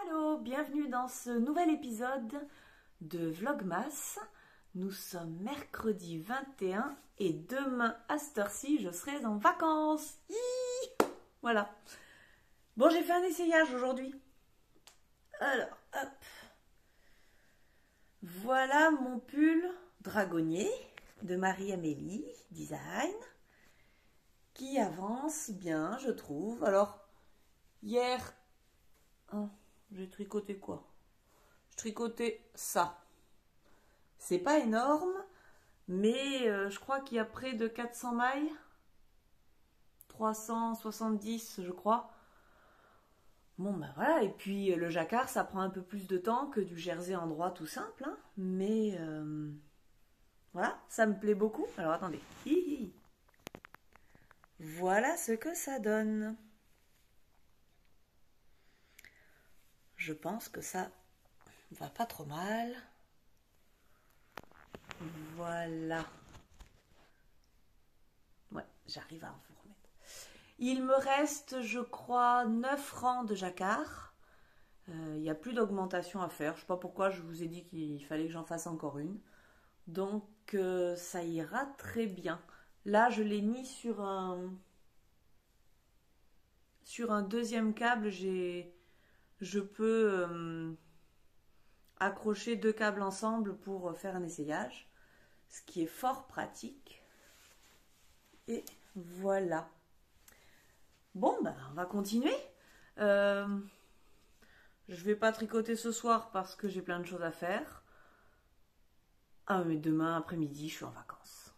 Allô, bienvenue dans ce nouvel épisode de Vlogmas. Nous sommes mercredi 21 et demain à cette heure-ci, je serai en vacances. Hihi, voilà. Bon, j'ai fait un essayage aujourd'hui. Alors, hop. Voilà mon pull dragonnier de Marie-Amélie Design qui avance bien, je trouve. Alors, hier... Oh, j'ai tricoté quoi? Je tricotais ça. C'est pas énorme, mais je crois qu'il y a près de 400 mailles. 370, je crois. Bon, ben voilà. Et puis le jacquard, ça prend un peu plus de temps que du jersey en droit tout simple. Hein. Mais voilà, ça me plaît beaucoup. Alors attendez. Hihi. Voilà ce que ça donne. Je pense que ça va pas trop mal. Voilà. Ouais, j'arrive à vous remettre. Il me reste, je crois, 9 rangs de jacquard. Il n'y a plus d'augmentation à faire. Je ne sais pas pourquoi je vous ai dit qu'il fallait que j'en fasse encore une. Donc, ça ira très bien. Là, je l'ai mis sur un deuxième câble. Je peux accrocher 2 câbles ensemble pour faire un essayage. Ce qui est fort pratique. Et voilà. Bon, ben, on va continuer. Je vais pas tricoter ce soir parce que j'ai plein de choses à faire. Ah, mais demain après-midi, je suis en vacances.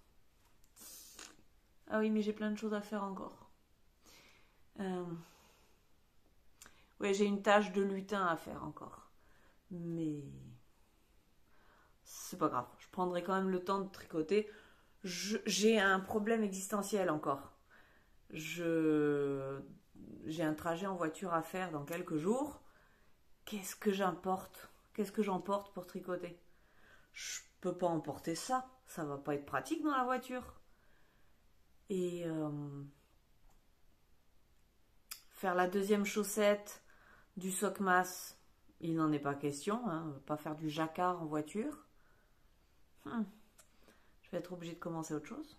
Ah oui, mais j'ai plein de choses à faire encore. Ouais, j'ai une tâche de lutin à faire encore. Mais c'est pas grave. Je prendrai quand même le temps de tricoter. J'ai un problème existentiel encore. J'ai un trajet en voiture à faire dans quelques jours. Qu'est-ce que j'emporte? Qu'est-ce que j'emporte pour tricoter? Je peux pas emporter ça. Ça va pas être pratique dans la voiture. Et faire la deuxième chaussette du Sokmas, il n'en est pas question. Hein, pas faire du jacquard en voiture. Je vais être obligée de commencer autre chose.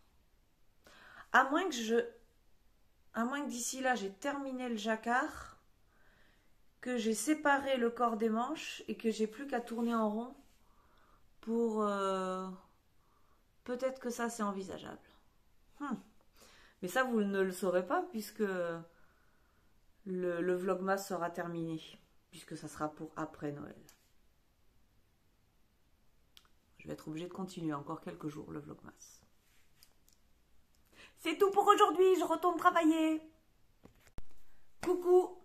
À moins que d'ici là j'ai terminé le jacquard, que j'ai séparé le corps des manches et que j'ai plus qu'à tourner en rond pour... peut-être que ça c'est envisageable. Mais ça vous ne le saurez pas puisque le vlogmas sera terminé, puisque ça sera pour après Noël. Je vais être obligée de continuer encore quelques jours le vlogmas. C'est tout pour aujourd'hui, je retourne travailler. Coucou,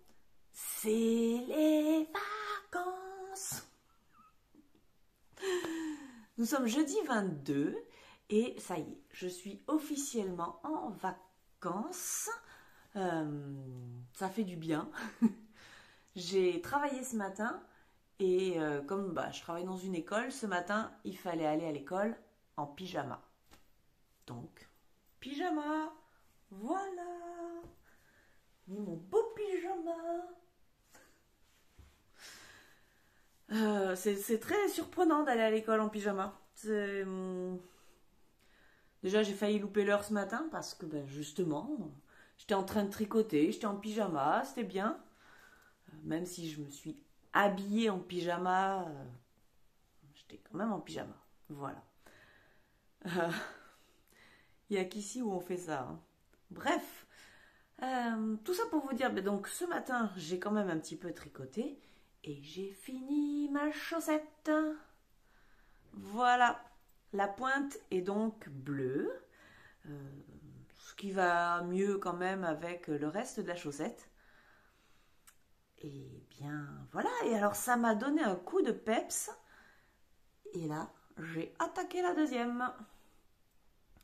c'est les vacances. Nous sommes jeudi 22 et ça y est, je suis officiellement en vacances. Ça fait du bien. J'ai travaillé ce matin et comme je travaille dans une école, ce matin, il fallait aller à l'école en pyjama. Donc, pyjama, voilà. Mon beau pyjama. C'est très surprenant d'aller à l'école en pyjama. Déjà, j'ai failli louper l'heure ce matin parce que, justement, j'étais en train de tricoter, j'étais en pyjama, c'était bien. Même si je me suis habillée en pyjama, j'étais quand même en pyjama. Voilà. Il n'y a qu'ici où on fait ça. Hein. Bref, tout ça pour vous dire, donc ce matin, j'ai quand même un petit peu tricoté et j'ai fini ma chaussette. Voilà. La pointe est donc bleue, ce qui va mieux quand même avec le reste de la chaussette. Et bien voilà, et alors ça m'a donné un coup de peps. Et là, j'ai attaqué la deuxième.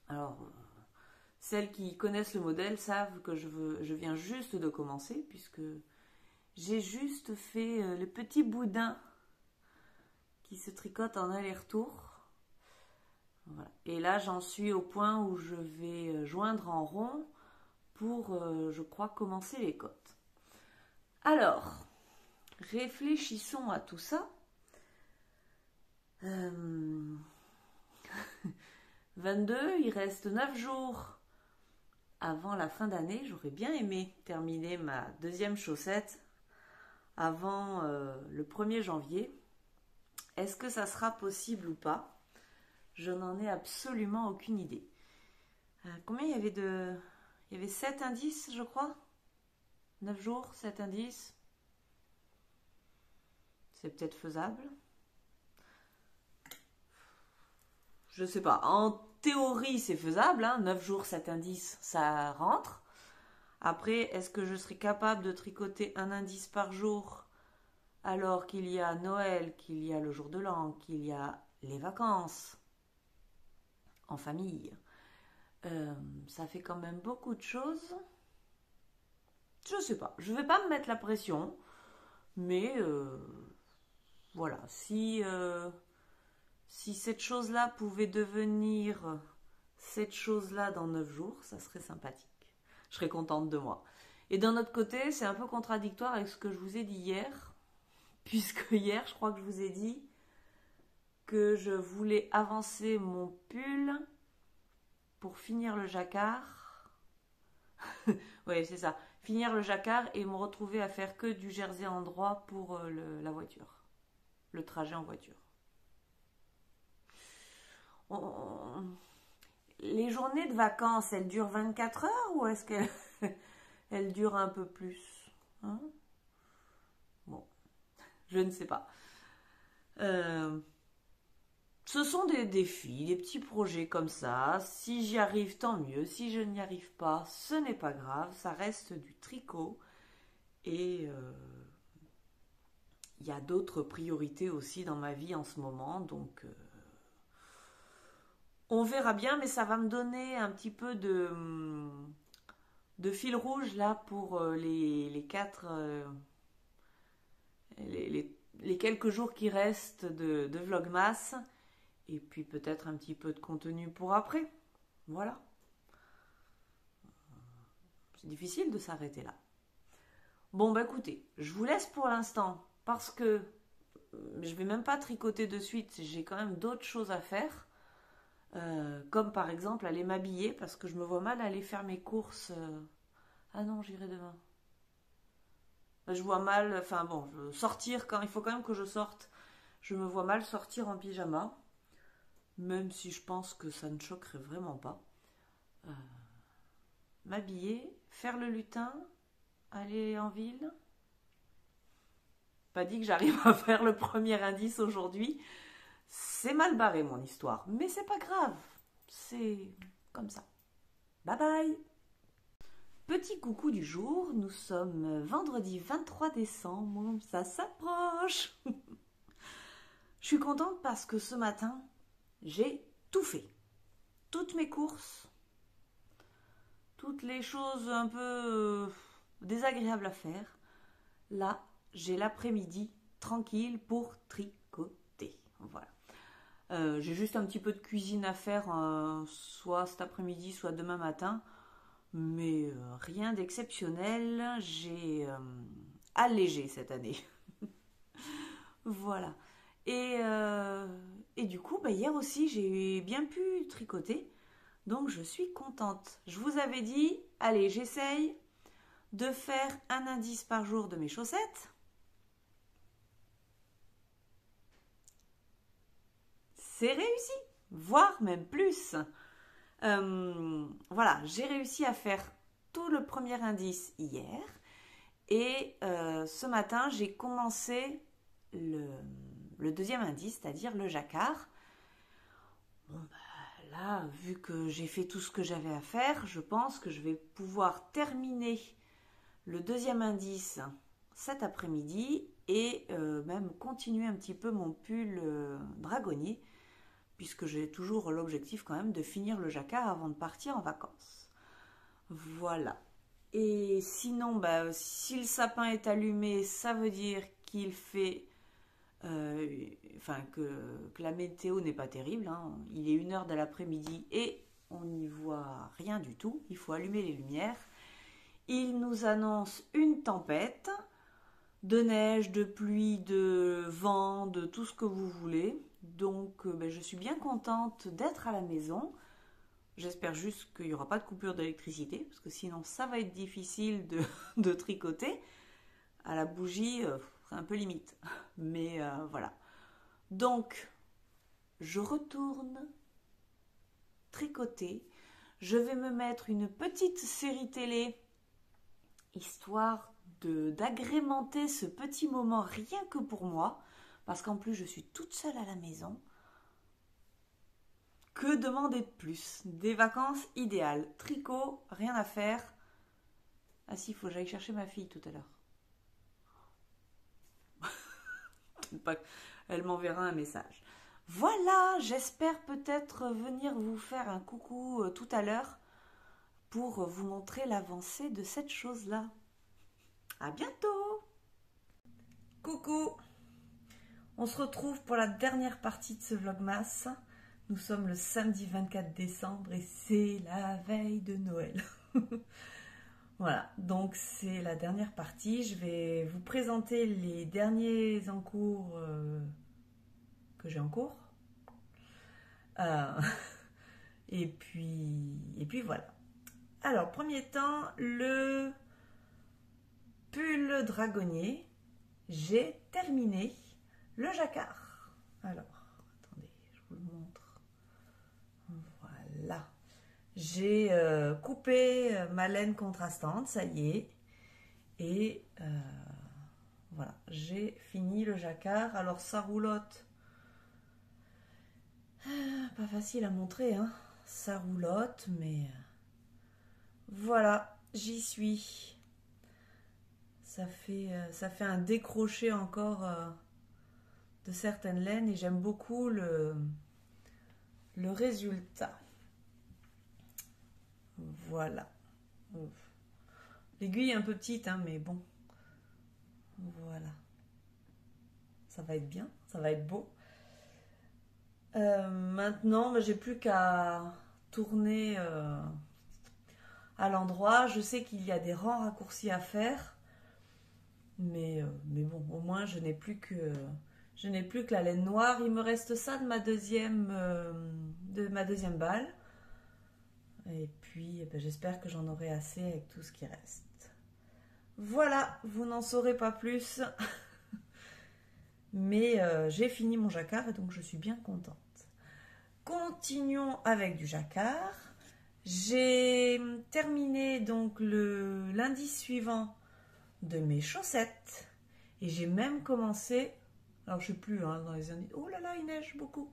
Alors, celles qui connaissent le modèle savent que je viens juste de commencer, puisque j'ai juste fait le petit boudin qui se tricote en aller-retour. Voilà. Et là, j'en suis au point où je vais joindre en rond pour, je crois, commencer les côtes. Alors, réfléchissons à tout ça. 22, il reste 9 jours avant la fin d'année. J'aurais bien aimé terminer ma deuxième chaussette avant le 1er janvier. Est-ce que ça sera possible ou pas? Je n'en ai absolument aucune idée. Combien il y avait de... Il y avait 7 indices, je crois. 9 jours, 7 indices. C'est peut-être faisable. Je sais pas. En théorie, c'est faisable. 9 jours, 7 indices, ça rentre. Après, est-ce que je serai capable de tricoter un indice par jour alors qu'il y a Noël, qu'il y a le jour de l'an, qu'il y a les vacances en famille? Ça fait quand même beaucoup de choses. Je sais pas. Je vais pas me mettre la pression. Mais voilà. Si cette chose-là pouvait devenir cette chose-là dans 9 jours, ça serait sympathique. Je serais contente de moi. Et d'un autre côté, c'est un peu contradictoire avec ce que je vous ai dit hier. Puisque hier, je crois que je vous ai dit que je voulais avancer mon pull pour finir le jacquard. Oui, c'est ça. Finir le jacquard et me retrouver à faire que du jersey en droit pour la voiture. Le trajet en voiture. Les journées de vacances, elles durent 24 heures ou est-ce qu'elles durent un peu plus? Bon, je ne sais pas. Ce sont des défis, des petits projets comme ça. Si j'y arrive, tant mieux. Si je n'y arrive pas, ce n'est pas grave. Ça reste du tricot. Et il y a d'autres priorités aussi dans ma vie en ce moment. Donc, on verra bien. Mais ça va me donner un petit peu de fil rouge là pour les quelques jours qui restent de Vlogmas. Et puis peut-être un petit peu de contenu pour après. Voilà. C'est difficile de s'arrêter là. Bon, bah écoutez, je vous laisse pour l'instant parce que je vais même pas tricoter de suite. J'ai quand même d'autres choses à faire. Comme par exemple aller m'habiller parce que je me vois mal aller faire mes courses. Ah non, j'irai demain. Je vois mal, enfin bon, sortir quand il faut quand même que je sorte. Je me vois mal sortir en pyjama. Même si je pense que ça ne choquerait vraiment pas. M'habiller, faire le lutin, aller en ville. Pas dit que j'arrive à faire le premier indice aujourd'hui. C'est mal barré mon histoire, mais c'est pas grave. C'est comme ça. Bye bye. Petit coucou du jour, nous sommes vendredi 23 décembre, ça s'approche. Je suis contente parce que ce matin, j'ai tout fait. Toutes mes courses, toutes les choses un peu désagréables à faire. Là, j'ai l'après-midi tranquille pour tricoter. Voilà. J'ai juste un petit peu de cuisine à faire, soit cet après-midi, soit demain matin. Mais rien d'exceptionnel. J'ai allégé cette année. Voilà. Et du coup, hier aussi, j'ai bien pu tricoter. Donc, je suis contente. Je vous avais dit, allez, j'essaye de faire un indice par jour de mes chaussettes. C'est réussi, voire même plus. Voilà, j'ai réussi à faire tout le premier indice hier. Et ce matin, j'ai commencé le deuxième indice, c'est-à-dire le jacquard. Bon, là, vu que j'ai fait tout ce que j'avais à faire, je pense que je vais pouvoir terminer le deuxième indice cet après-midi et même continuer un petit peu mon pull dragonnier, puisque j'ai toujours l'objectif quand même de finir le jacquard avant de partir en vacances. Voilà. Et sinon, si le sapin est allumé, ça veut dire qu'il fait... que la météo n'est pas terrible. Il est 1h de l'après-midi et on n'y voit rien du tout. Il faut allumer les lumières. Il nous annonce une tempête. de neige, de pluie, de vent, de tout ce que vous voulez. Donc ben, je suis bien contente d'être à la maison. J'espère juste qu'il n'y aura pas de coupure d'électricité, parce que sinon ça va être difficile de tricoter. À la bougie, c'est un peu limite. Mais voilà. Donc, je retourne tricoter. Je vais me mettre une petite série télé, histoire d'agrémenter ce petit moment rien que pour moi, parce qu'en plus je suis toute seule à la maison. Que demander de plus? Des vacances idéales. Tricot, rien à faire. Ah si, il faut que j'aille chercher ma fille tout à l'heure. Elle m'enverra un message. Voilà, j'espère peut-être venir vous faire un coucou tout à l'heure pour vous montrer l'avancée de cette chose-là. À bientôt! Coucou! On se retrouve pour la dernière partie de ce vlogmas. Nous sommes le samedi 24 décembre et c'est la veille de Noël. Voilà, donc c'est la dernière partie. Je vais vous présenter les derniers encours que j'ai en cours. Et puis voilà. Alors, premier temps, le pull dragonnier. J'ai terminé le jacquard. Alors, attendez, je vous le montre. Voilà. J'ai coupé ma laine contrastante, ça y est. Et voilà, j'ai fini le jacquard. Alors, ça roulotte. Pas facile à montrer, hein. Ça roulotte, mais voilà, j'y suis. Ça fait un décroché encore de certaines laines et j'aime beaucoup le résultat. Voilà. L'aiguille est un peu petite, hein, mais bon. Voilà. Ça va être bien, ça va être beau. Maintenant, j'ai plus qu'à tourner à l'endroit. Je sais qu'il y a des rangs raccourcis à faire. Mais bon, au moins je n'ai plus que la laine noire. Il me reste ça de ma deuxième balle. Et puis j'espère que j'en aurai assez avec tout ce qui reste. Voilà, vous n'en saurez pas plus. Mais j'ai fini mon jacquard et donc je suis bien contente. Continuons avec du jacquard. J'ai terminé donc l'indice suivant de mes chaussettes et j'ai même commencé, alors je sais plus hein, dans les indices, oh là là il neige beaucoup.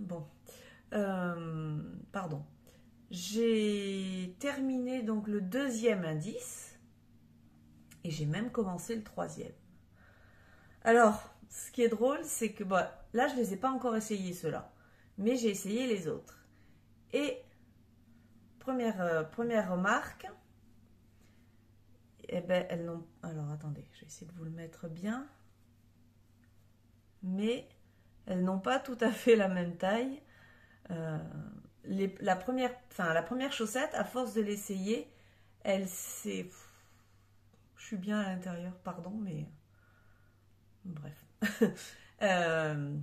Bon, pardon, j'ai terminé donc le deuxième indice et j'ai même commencé le troisième. Alors ce qui est drôle c'est que là je les ai pas encore essayés ceux-là, mais j'ai essayé les autres et première remarque, eh ben elles n'ont, alors attendez, je vais essayer de vous le mettre bien, mais elles n'ont pas tout à fait la même taille. La première chaussette, à force de l'essayer, elle s'est, je suis bien à l'intérieur, pardon, mais bref. Je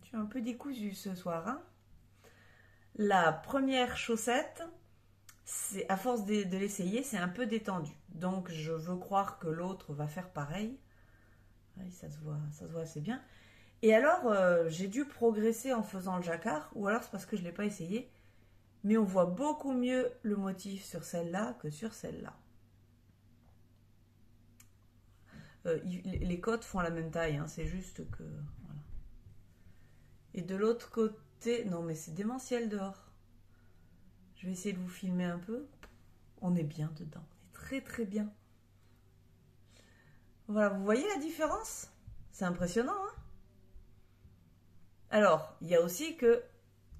suis un peu décousue ce soir, hein. La première chaussette, c'est à force de l'essayer, c'est un peu détendu. Donc je veux croire que l'autre va faire pareil. Oui, ça se voit assez bien. Et alors, j'ai dû progresser en faisant le jacquard, ou alors c'est parce que je ne l'ai pas essayé. Mais on voit beaucoup mieux le motif sur celle-là que sur celle-là. Les côtes font la même taille, hein, c'est juste que... Voilà. Et de l'autre côté... Non, mais c'est démentiel dehors. Je vais essayer de vous filmer un peu. On est bien dedans, on est très très bien. Voilà, vous voyez la différence? C'est impressionnant, hein? Alors, il y a aussi que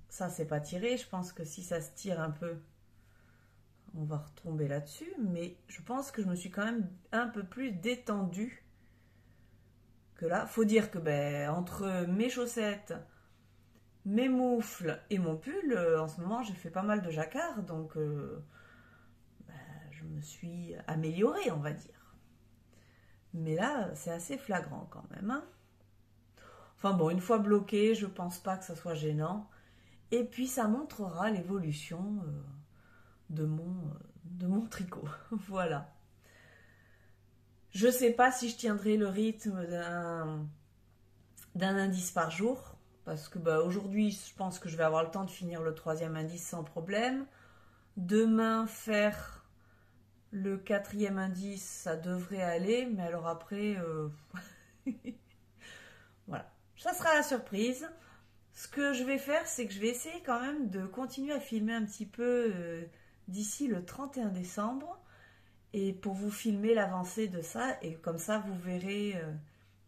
ça, c'est pas tiré. Je pense que si ça se tire un peu, on va retomber là-dessus. Mais je pense que je me suis quand même un peu plus détendue que là. Faut dire que entre mes chaussettes, mes moufles et mon pull, en ce moment, j'ai fait pas mal de jacquard. Donc, je je me suis améliorée, on va dire. Mais là, c'est assez flagrant quand même. Hein. Enfin bon, une fois bloqué, je pense pas que ça soit gênant. Et puis ça montrera l'évolution de mon tricot. Voilà. Je sais pas si je tiendrai le rythme d'un indice par jour. Parce que aujourd'hui, je pense que je vais avoir le temps de finir le 3e indice sans problème. Demain, faire le 4e indice, ça devrait aller. Mais alors après, voilà. Ça sera la surprise. Ce que je vais faire, c'est que je vais essayer quand même de continuer à filmer un petit peu d'ici le 31 décembre. Et pour vous filmer l'avancée de ça. Et comme ça, vous verrez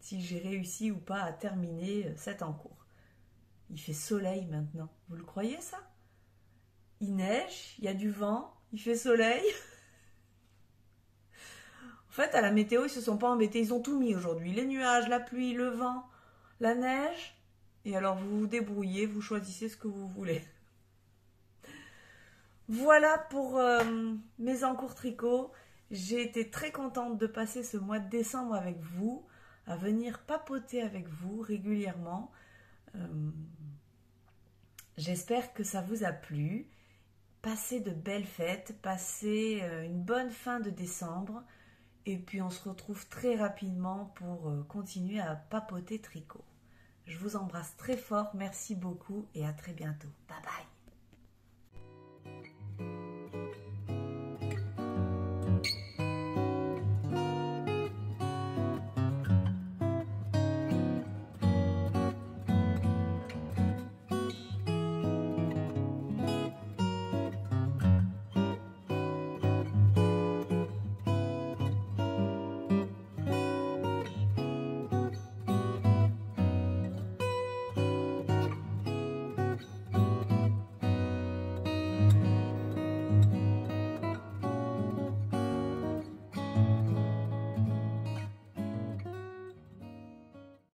si j'ai réussi ou pas à terminer cet encours. Il fait soleil maintenant. Vous le croyez ça? Il neige, il y a du vent, il fait soleil. En fait, à la météo, ils se sont pas embêtés. Ils ont tout mis aujourd'hui. Les nuages, la pluie, le vent, la neige. Et alors, vous vous débrouillez, vous choisissez ce que vous voulez. Voilà pour mes encours tricot. J'ai été très contente de passer ce mois de décembre avec vous, à venir papoter avec vous régulièrement. J'espère que ça vous a plu. Passez de belles fêtes, passez une bonne fin de décembre. Et puis on se retrouve très rapidement pour continuer à papoter tricot. Je vous embrasse très fort, merci beaucoup et à très bientôt. Bye bye.